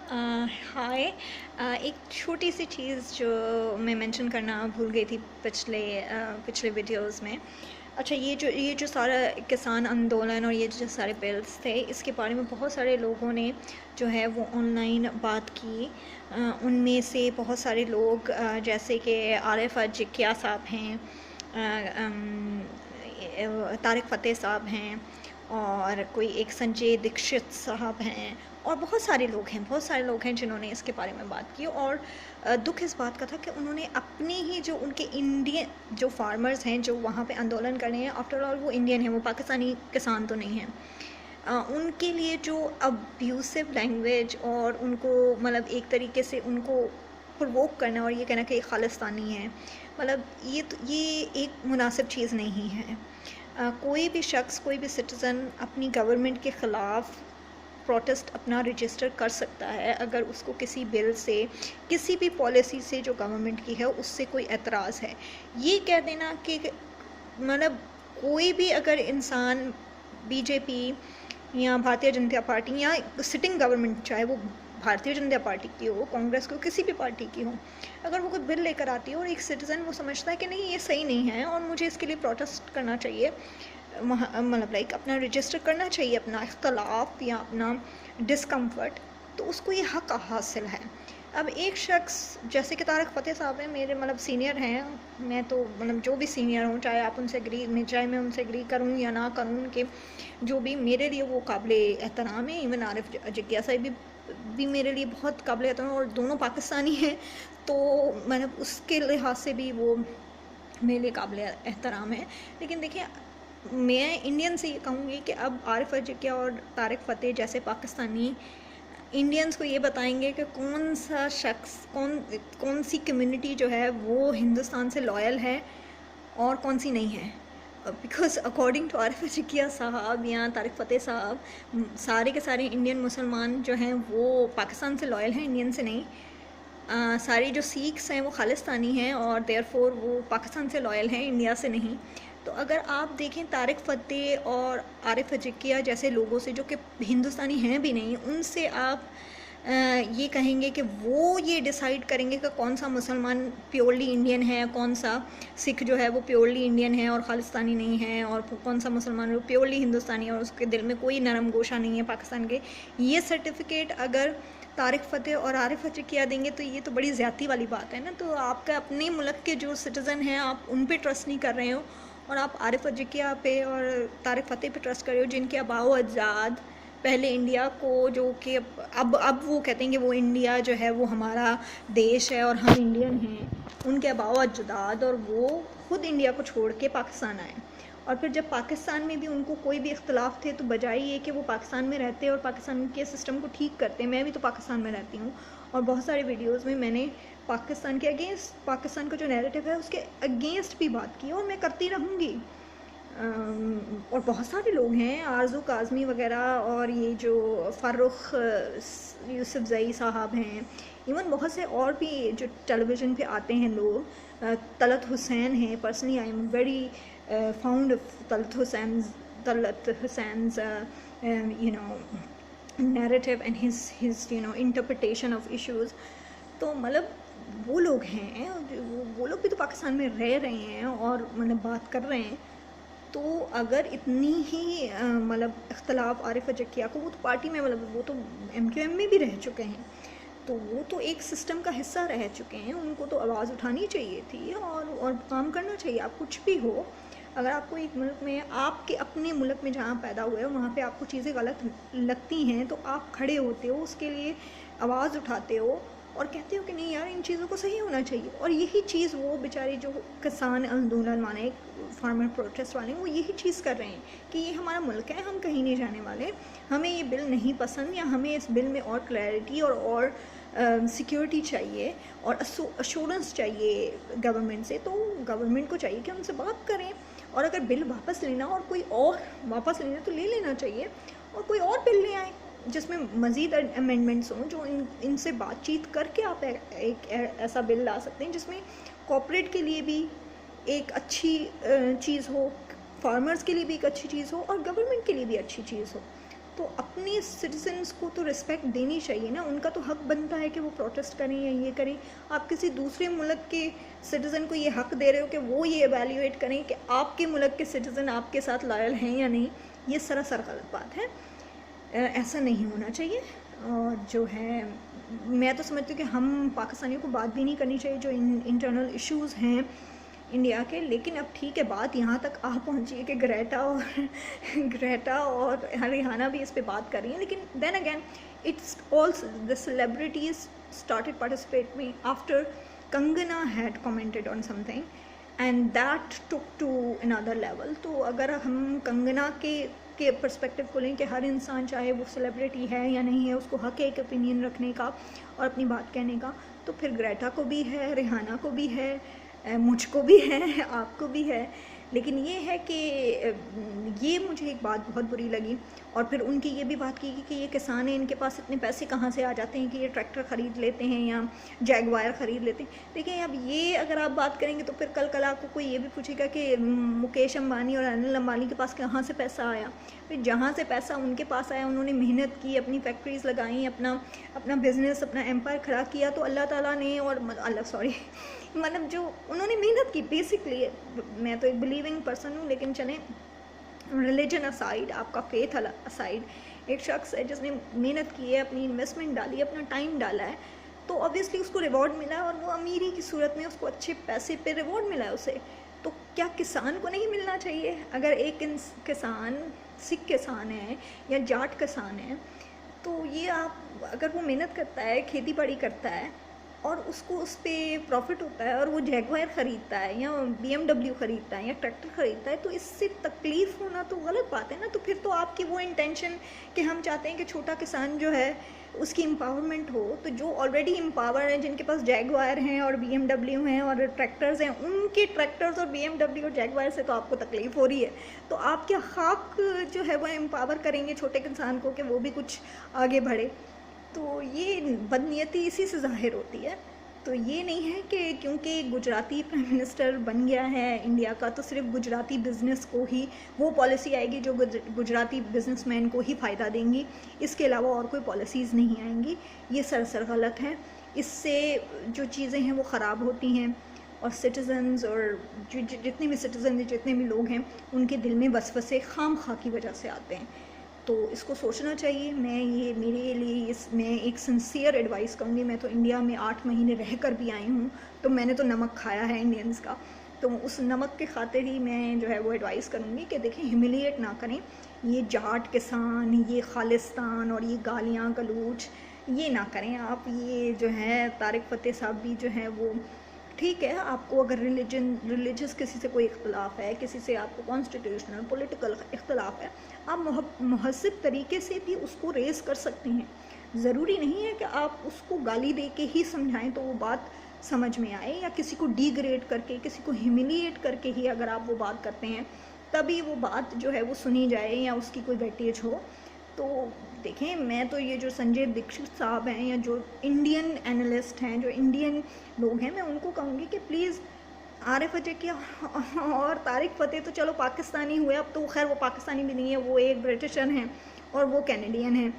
हाय। एक छोटी सी चीज़ जो मैं मेंशन करना भूल गई थी पिछले वीडियोस में। अच्छा, ये जो सारा किसान आंदोलन और ये जो सारे बिल्स थे, इसके बारे में बहुत सारे लोगों ने जो है वो ऑनलाइन बात की। उनमें से बहुत सारे लोग जैसे कि आरिफ जिकिया साहब हैं, तारिक फ़तेह साहब हैं, और कोई एक संजय दीक्षित साहब हैं, और बहुत सारे लोग हैं जिन्होंने इसके बारे में बात की। और दुख इस बात का था कि उन्होंने अपने ही जो उनके इंडियन जो फार्मर्स हैं जो वहाँ पे आंदोलन कर रहे हैं, आफ्टर ऑल वो इंडियन हैं, वो पाकिस्तानी किसान तो नहीं हैं। उनके लिए जो अब्यूसिव लैंग्वेज और उनको मतलब एक तरीके से उनको प्रोवोक करना और ये कहना कि ये खालिस्तानी है, मतलब ये एक मुनासिब चीज़ नहीं है। कोई भी शख्स, कोई भी सिटीज़न अपनी गवर्नमेंट के ख़िलाफ़ प्रोटेस्ट अपना रजिस्टर कर सकता है अगर उसको किसी बिल से, किसी भी पॉलिसी से जो गवर्नमेंट की है उससे कोई एतराज़ है। ये कह देना कि मतलब कोई भी अगर इंसान बीजेपी या भारतीय जनता पार्टी या सिटिंग गवर्नमेंट, चाहे वो भारतीय जनता पार्टी की हो, कांग्रेस की हो, किसी भी पार्टी की हो, अगर वो कोई बिल लेकर आती है और एक सिटीज़न वो समझता है कि नहीं ये सही नहीं है और मुझे इसके लिए प्रोटेस्ट करना चाहिए, मतलब लाइक अपना रजिस्टर करना चाहिए अपना इख्तलाफ या अपना डिस्कम्फर्ट, तो उसको ये हक हासिल है। अब एक शख्स जैसे कि तारिक फ़तेह साहब हैं, मेरे मतलब सीनियर हैं, मैं तो मतलब जो भी सीनियर हूँ, चाहे आप उनसे चाहे मैं उनसे एग्री करूँ या ना करूँ, उनके जो भी मेरे लिए वो काबिले एहतराम है। इवन आरिफ जिकिया साहब भी मेरे लिए बहुत काबिले एहतराम, और दोनों पाकिस्तानी हैं, तो मतलब उसके लिहाज से भी वो मेरे लिए काबिले एहतराम है। लेकिन देखिए, मैं इंडियन से ये कहूँगी कि अब आरिफ जिकिया और तारिक फ़तेह जैसे पाकिस्तानी इंडियंस को ये बताएंगे कि कौन सा शख्स, कौन सी कम्युनिटी जो है वो हिंदुस्तान से लॉयल है और कौन सी नहीं है। बिकॉज अकॉर्डिंग टू आरिफ जिकिया साहब या तारिक फ़तेह साहब, सारे के सारे इंडियन मुसलमान जो हैं वो पाकिस्तान से लॉयल हैं, इंडियन से नहीं। सारी जो सिख्स हैं वो खालिस्तानी हैं और देयरफॉर वो पाकिस्तान से लॉयल हैं, इंडिया से नहीं। तो अगर आप देखें तारिक फ़तेह और आरिफ जिकिया जैसे लोगों से जो कि हिंदुस्तानी हैं भी नहीं, उनसे आप ये कहेंगे कि वो ये डिसाइड करेंगे कि कौन सा मुसलमान प्योरली इंडियन है, कौन सा सिख जो है वो प्योरली इंडियन है और खालिस्तानी नहीं है, और कौन सा मुसलमान वो प्योरली हिंदुस्तानी है और उसके दिल में कोई नरम गोशा नहीं है पाकिस्तान के। ये सर्टिफिकेट अगर तारिक फ़तेह और आरिफ जिकिया देंगे तो ये तो बड़ी ज़्यादती वाली बात है ना। तो आपका अपने मुल्क के जो सिटीज़न हैं आप उन पे ट्रस्ट नहीं कर रहे हो, और आप आरिफ जिकिया पे और तारिक फ़तेह पे ट्रस्ट कर रहे हो जिनके आबाओ अजदाद पहले इंडिया को, जो कि अब वो कहते हैं कि वो इंडिया जो है वो हमारा देश है और हम इंडियन हैं, उनके आबाओ अजदाद, और वो ख़ुद इंडिया को छोड़ के पाकिस्तान आए। और फिर जब पाकिस्तान में भी उनको कोई भी इख्तलाफ थे तो बजाय ये कि वो पाकिस्तान में रहते और पाकिस्तान के सिस्टम को ठीक करते, मैं भी तो पाकिस्तान में रहती हूँ और बहुत सारे वीडियोस में मैंने पाकिस्तान के अगेंस्ट, पाकिस्तान का जो नैरेटिव है उसके अगेंस्ट भी बात की और मैं करती रहूँगी। और बहुत सारे लोग हैं, आरज़ू काज़मी वगैरह, और ये जो फ़ारुख यूसुफ़ज़ई साहब हैं, इवन बहुत से और भी जो टेलीविज़न पे आते हैं लोग, तलत हुसैन हैं। Personally I am very fond of Talat Hussain's you know narrative and his interpretation of issues। तो मतलब वो लोग हैं, वो लोग भी तो पाकिस्तान में रह रहे हैं और मतलब बात कर रहे हैं। तो अगर इतनी ही मतलब इख्तलाफ आरिफ जिकिया को, वो तो पार्टी में मतलब वो तो MQM में भी रह चुके हैं, तो वो तो एक सिस्टम का हिस्सा रह चुके हैं, उनको तो आवाज़ उठानी चाहिए थी और काम करना चाहिए। आप कुछ भी हो, अगर आपको एक मुल्क में, आपके अपने मुल्क में जहाँ पैदा हुए हो वहाँ पे आपको चीज़ें गलत लगती हैं तो आप खड़े होते हो, उसके लिए आवाज़ उठाते हो और कहते हो कि नहीं यार इन चीज़ों को सही होना चाहिए। और यही चीज़ वो बेचारे जो किसान आंदोलन वाले, फार्मर प्रोटेस्ट वाले, वो यही चीज़ कर रहे हैं कि ये हमारा मुल्क है, हम कहीं नहीं जाने वाले, हमें ये बिल नहीं पसंद, या हमें इस बिल में और क्लैरिटी और सिक्योरिटी चाहिए और अश्योरेंस चाहिए गवर्नमेंट से। तो गवर्नमेंट को चाहिए कि उनसे बात करें, और अगर बिल वापस लेना और कोई और वापस लेना तो ले लेना चाहिए, और कोई और बिल ले आए जिसमें मज़ीद अमेंडमेंट्स हों, जो इनसे बातचीत करके आप एक ऐसा बिल ला सकते हैं जिसमें कॉर्पोरेट के लिए भी एक अच्छी चीज़ हो, फार्मर्स के लिए भी एक अच्छी चीज़ हो और गवर्नमेंट के लिए भी अच्छी चीज़ हो। तो अपनी सिटीजन्स को तो रिस्पेक्ट देनी चाहिए ना, उनका तो हक बनता है कि वो प्रोटेस्ट करें या ये करें। आप किसी दूसरे मुल्क के सिटीज़न को ये हक दे रहे हो कि वो ये एवेल्यूएट करें कि आपके मुल्क के सिटीज़न आपके साथ लॉयल हैं या नहीं, ये सरासर गलत बात है। ऐसा नहीं होना चाहिए। और जो है मैं तो समझती हूँ कि हम पाकिस्तानियों को बात भी नहीं करनी चाहिए जो इंटरनल इश्यूज़ हैं इंडिया के। लेकिन अब ठीक है, बात यहाँ तक आ पहुँची है कि ग्रेटा और रिहाना भी इस पे बात कर रही हैं। लेकिन then again it's all the celebrities started participating after Kangana had commented on something and that took to another level. तो अगर हम कंगना के पर्सपेक्टिव को लें कि हर इंसान चाहे वो सेलिब्रिटी है या नहीं है, उसको हक है एक ओपिनियन रखने का और अपनी बात कहने का, तो फिर ग्रेटा को भी है, रिहाना को भी है, मुझको भी है, आपको भी है। लेकिन ये है कि ये मुझे एक बात बहुत बुरी लगी। और फिर उनकी ये भी बात की कि ये किसान हैं, इनके पास इतने पैसे कहाँ से आ जाते हैं कि ये ट्रैक्टर ख़रीद लेते हैं या जैगवार ख़रीद लेते हैं। देखिए अब ये अगर आप बात करेंगे तो फिर कल आपको कोई ये भी पूछेगा कि मुकेश अंबानी और अनिल अंबानी के पास कहाँ से पैसा आया। फिर जहाँ से पैसा उनके पास आया, उन्होंने मेहनत की, अपनी फैक्ट्रीज़ लगाई, अपना बिज़नेस, अपना एम्पायर खड़ा किया, तो अल्लाह ताला ने और मतलब जो उन्होंने मेहनत की बेसिकली। मैं तो एक बिलीविंग पर्सन हूँ, लेकिन चलें रिलीजन असाइड, आपका फेथ असाइड, एक शख्स है जिसने मेहनत की है, अपनी इन्वेस्टमेंट डाली, अपना टाइम डाला है, तो ऑब्वियसली उसको रिवॉर्ड मिला है और वो अमीरी की सूरत में उसको अच्छे पैसे पे रिवॉर्ड मिला है उसे। तो क्या किसान को नहीं मिलना चाहिए? अगर एक किसान सिख किसान है या जाट किसान है, तो ये आप अगर वो मेहनत करता है, खेती बाड़ी करता है और उसको उस पर प्रॉफिट होता है और वो जैगवार ख़रीदता है या BMW ख़रीदता है या ट्रैक्टर ख़रीदता है, तो इससे तकलीफ़ होना तो गलत बात है ना। तो फिर तो आपकी वो इंटेंशन कि हम चाहते हैं कि छोटा किसान जो है उसकी एम्पावरमेंट हो, तो जो ऑलरेडी एम्पावर हैं, जिनके पास जैगवार हैं और BMW हैं और ट्रैक्टर्स हैं, उनके ट्रैक्टर्स और BMW और जैगवार से तो आपको तकलीफ़ हो रही है। तो आप क्या खाक जो है वो एम्पावर करेंगे छोटे किसान को कि वो भी कुछ आगे बढ़े? तो ये बदनीयती इसी से ज़ाहिर होती है। तो ये नहीं है कि क्योंकि गुजराती प्राइम मिनिस्टर बन गया है इंडिया का तो सिर्फ गुजराती बिज़नेस को ही वो पॉलिसी आएगी जो गुजराती बिजनेसमैन को ही फ़ायदा देंगी, इसके अलावा और कोई पॉलिसीज़ नहीं आएंगी। ये सरासर गलत है। इससे जो चीज़ें हैं वो ख़राब होती हैं और सिटीज़न्स और जितने भी सिटीज़न जितने भी लोग हैं उनके दिल में वसवसे खामखा की वजह से आते हैं। तो इसको सोचना चाहिए। मेरे लिए मैं एक सिंसियर एडवाइस कहूँगी। मैं तो इंडिया में 8 महीने रह कर भी आई हूँ, तो मैंने तो नमक खाया है इंडियंस का, तो उस नमक के खातिर ही मैं जो है वो एडवाइस करूँगी कि देखें, ह्यूमिलिएट ना करें। ये जाट किसान, ये खालिस्तान और ये गालियाँ गलूच ये ना करें आप। ये जो है तारिक फ़तेह साहब भी जो है वो ठीक है, आपको अगर रिलीजियस किसी से कोई इख्तलाफ है, किसी से आपको कॉन्स्टिट्यूशनल पॉलिटिकल इख्तलाफ है, आप महज़ब तरीके से भी उसको रेज़ कर सकते हैं। ज़रूरी नहीं है कि आप उसको गाली दे के ही समझाएं तो वो बात समझ में आए, या किसी को डिग्रेड करके, किसी को ह्यूमिलिएट करके ही अगर आप वो बात करते हैं तभी वो बात जो है वो सुनी जाए या उसकी कोई वेटेज हो। तो देखें, मैं तो ये जो संजय दीक्षित साहब हैं या जो इंडियन एनालिस्ट हैं, जो इंडियन लोग हैं, मैं उनको कहूँगी कि प्लीज़ आरिफ अजकी और तारिक फ़तेह तो चलो पाकिस्तानी हुए, अब तो खैर वो पाकिस्तानी भी नहीं है, वो एक ब्रिटिशर हैं और वो कैनेडियन हैं।